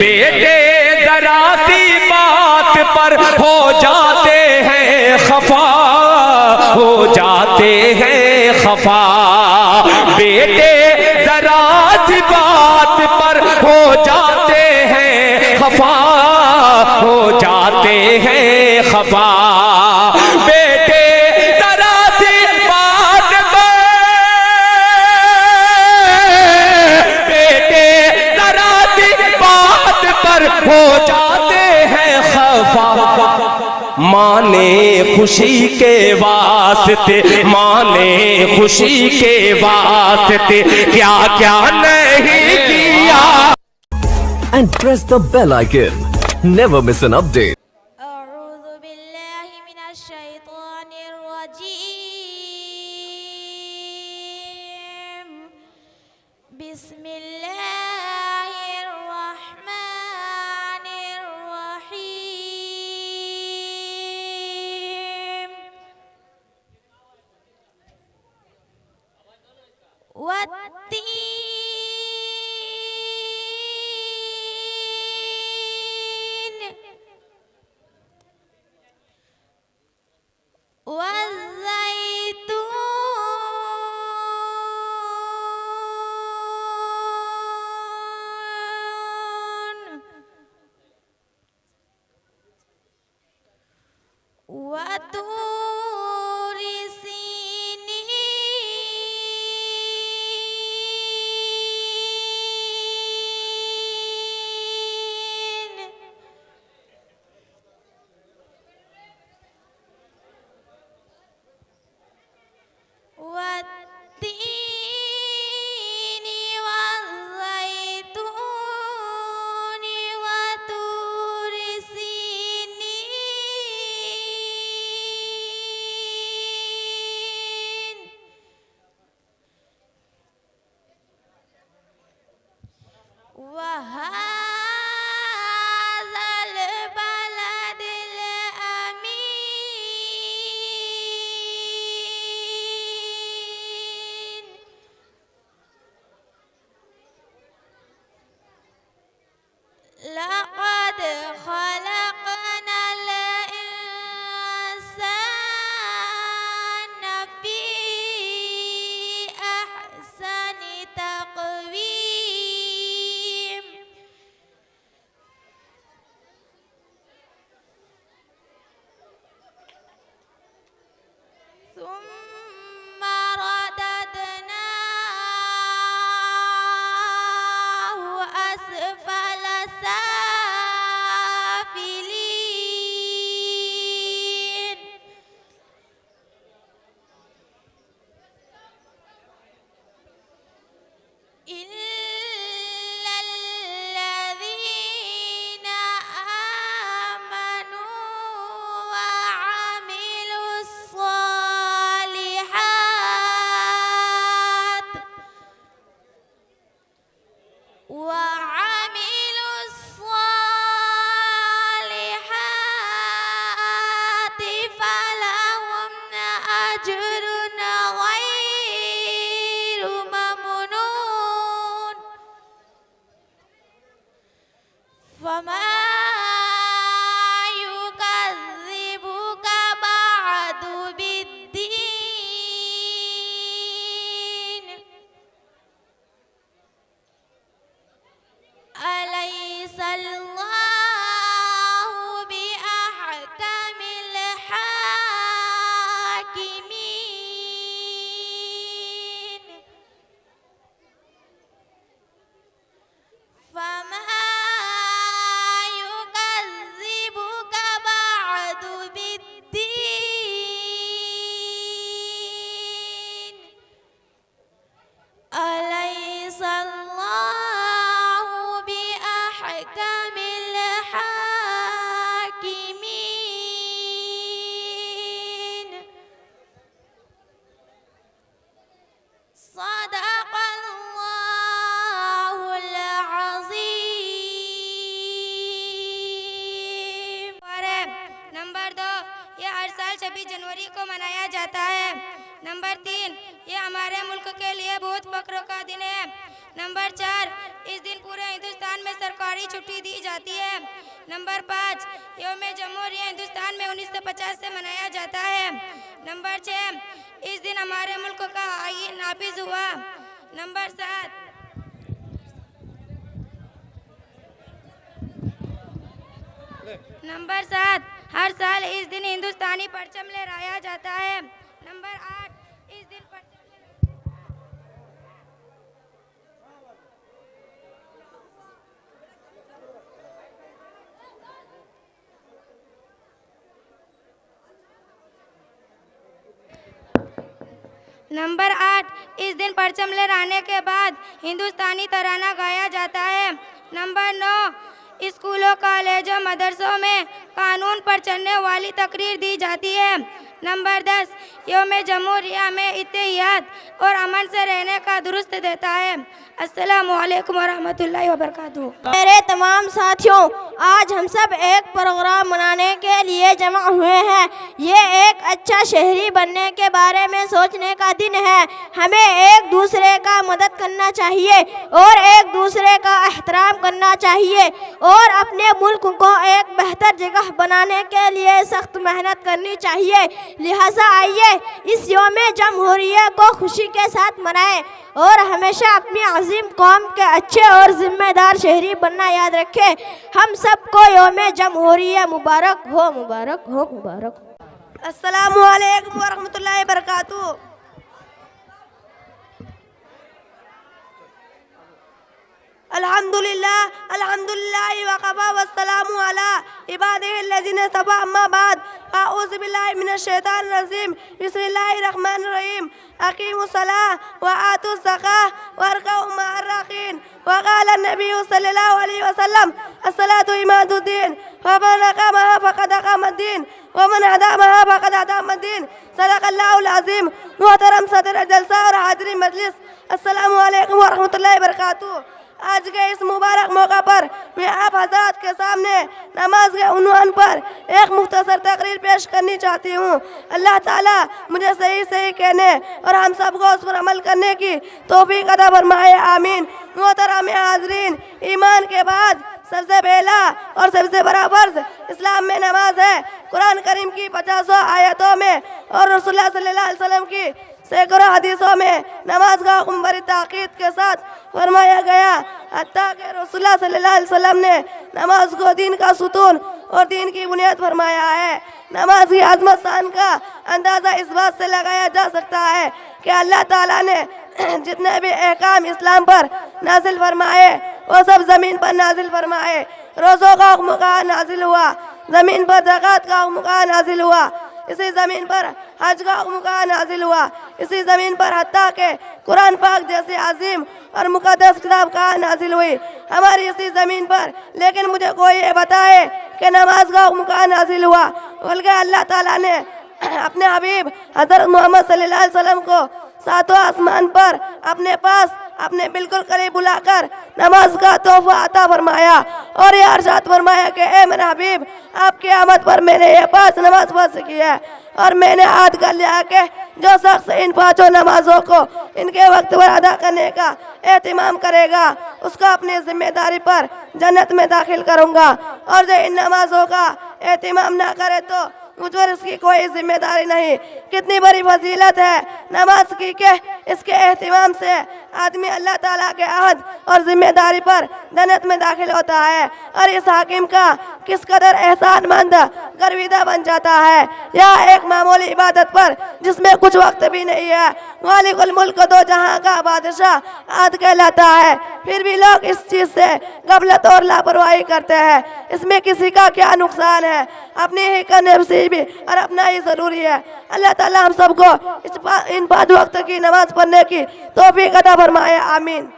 بیٹے ذرا سی بات پر ہو جاتے ہیں خفا، ہو جاتے ہیں خفا، بیٹے ذرا سی بات پر ہو جاتے ہیں خفا، ہو جاتے ہیں خفا، بیٹے ذرا سی بات پر، بیٹے ذرا سی بات پر ہو جاتے ہیں خفا، ماں نے خوشی کے واسطے، ماں نے خوشی کے واسطے کیا کیا نہیں کیا. And press the bell icon. Never miss an update. أعوذ بالله من الشيطان الرجيم. بسم الله الرحمن الرحيم. والتين والزيتون وطور سينين والتين والزيتون وطور سينين وهذا البلد الأمين. لقد خلقنا الإنسان في أحسن تقويم. ثم رددناه أسفل سافلين. إلا الذين آمنوا وعملوا الصالحات فلهم أجر غير ممنون. فما يكذبك بعد بالدين. أليس الله بأحكم الحاكمين. فما يكذبك بعد بالدين. أليس الله بأحكم الحاكمين. صدق الله العظيم. نمبر 2، یہ ہر سال 26 جنوری کو منایا جاتا ہے. نمبر 3، یہ ہمارے ملک کے لیے بہت فخر کا دن ہے. नंबर 4, इस दिन पूरे हिंदुस्तान में सरकारी छुट्टी दी जाती है। नंबर 5, यौम जमहूरिया हिंदुस्तान में 1950 से मनाया जाता है। नंबर 6, इस दिन हमारे मुल्क का आईन नाफिज हुआ। नंबर 7, हर साल इस दिन हिंदुस्तानी परचम लहराया जाता है। नंबर 8, इस दिन परचम नंबर 8, इस दिन परचम लहराने के बाद हिंदुस्तानी तराना गाया जाता है। नंबर 9, स्कूलों, कॉलेजों, मदरसों में कानून पर चलने वाली तकरीर दी जाती है। नंबर 10, यौम जमहूरिया में इत्तेहाद और अमन से रहने का दुरुस्त देता है। अस्सलामु अलैकुम वरहमतुल्लाहि वबरकातुहू। मेरे तमाम साथियों, आज हम सब एक प्रोग्राम मनाने के लिए जमा हुए हैं। ये एक अच्छा शहरी बनने के बारे में सोचने का दिन है। हमें एक दूसरे का मदद करना चाहिए और एक दूसरे का एहतराम करना चाहिए और अपने मुल्क को एक बेहतर जगह बनाने के लिए सख्त मेहनत करनी चाहिए। लिहाजा आइए इस यौम जमहूरिया को खुशी के साथ मनाएं और हमेशा अपनी अजीम कौम के अच्छे और जिम्मेदार शहरी बनना याद रखें। हम सबको यौम जमहूरिया मुबारक हो, मुबारक हो, मुबारक हो। अस्सलामु अलैकुम वरहमतुल्लाहि वबरकातुहू। अल्हम्दुलिल्लाह वक़फ़ा वस्सलामु अला इबादिहिल्लज़ीना तबा अम्मा बाद अऊज़ु बिल्लाहि मिनश शैतानिर रजीम बिस्मिल्लाहिर रहमानिर रहीम अक़ीमुस्सलाह व आतुज़ ज़काह वरकऊ मअर राक़ीन व क़ाला नबिय्यु सल्लल्लाहु अलैहि वसल्लम अस्सलातु इमादुद्दीन व मन अक़ामहा फ़क़द अक़ामद्दीन व मन अदामहा फ़क़द अदामद्दीन सदक़ल्लाहुल अज़ीम। मोहतरम सदर जलसा और हाज़रीन मजलिस, अस्सलामु अलैकुम वरहमतुल्लाहि वबरकातुहू। आज के इस मुबारक मौका पर मैं आप हज़रात के सामने नमाज के उन्वान पर एक मुख्तसर तकरीर पेश करनी चाहती हूँ। अल्लाह ताला मुझे सही सही कहने और हम सबको उस पर अमल करने की तौफीक अता फरमाए, आमीन। मोहतरम हाज़रीन, ईमान के बाद सबसे पहला और सबसे बड़ा फर्ज इस्लाम में नमाज है। कुरान करीम की 50 आयतों में और रसूलुल्लाह सल्लल्लाहु अलैहि वसल्लम की सैकड़ों हदीसों में नमाज का हुक्म बड़ी ताकीद के साथ फरमाया गया। हत्ता कि रसूलुल्लाह सल्लल्लाहु अलैहि वसल्लम ने नमाज को दीन का सुतून और दीन की बुनियाद फरमाया है। नमाज की अज़मत शान का अंदाज़ा इस बात से लगाया जा सकता है कि अल्लाह ताला ने जितने भी अहकाम इस्लाम पर नाजिल फरमाए वो सब ज़मीन पर नाजिल फरमाए। रोज़ों का हुक्म कहाँ नाजिल हुआ? ज़मीन पर। ज़कात का हुक्म कहाँ नाजिल हुआ? इसी ज़मीन पर। हज का हुक्म कहाँ नाजिल हुआ? इसी ज़मीन पर। हत्ता के कुरान पाक जैसे अजीम और मुक़द्दस किताब कहाँ नाजिल हुई? हमारी इसी ज़मीन पर। लेकिन मुझे कोई ये बताए कि नमाज का हुक्म कहाँ नाजिल हुआ? बल्कि अल्लाह ताला ने अपने हबीब हज़रत मोहम्मद सल्लल्लाहु अलैहि वसल्लम को सातों आसमान पर अपने पास अपने बिल्कुल करीब बुलाकर नमाज का तोहफा अता फरमाया और ये अर्शाद फरमाया कि ए मेरे हबीब, आपकी आमद पर मैंने ये 5 नमाज फर्ज की है और मैंने याद कर लिया कि जो शख्स इन 5 नमाजों को इनके वक्त पर अदा करने का एहतिमाम करेगा उसको अपनी जिम्मेदारी पर जन्नत में दाखिल करूँगा, और जो इन नमाजों का एहतिमाम ना करे तो मुझ पर इसकी कोई जिम्मेदारी नहीं। कितनी बड़ी फजीलत है नमाज की कि इसके एहतिमाम से आदमी अल्लाह ताला के अहद और जिम्मेदारी पर जन्नत में दाखिल होता है और इस हाकिम का किस कदर एहसानमंद गर्विदा बन जाता है। यह एक मामूली इबादत पर जिसमें कुछ वक्त भी नहीं है मालिकुल मुल्क दो जहां का बादशाह आद कहलाता है, फिर भी लोग इस चीज़ से गफलत और लापरवाही करते हैं। इसमें किसी का क्या नुकसान है? अपनी ही करने भी और अपना ही ज़रूरी है। अल्लाह ताला हम सबको इन 5 वक्त की नमाज पढ़ने की तौफीक अता फरमाए, आमीन।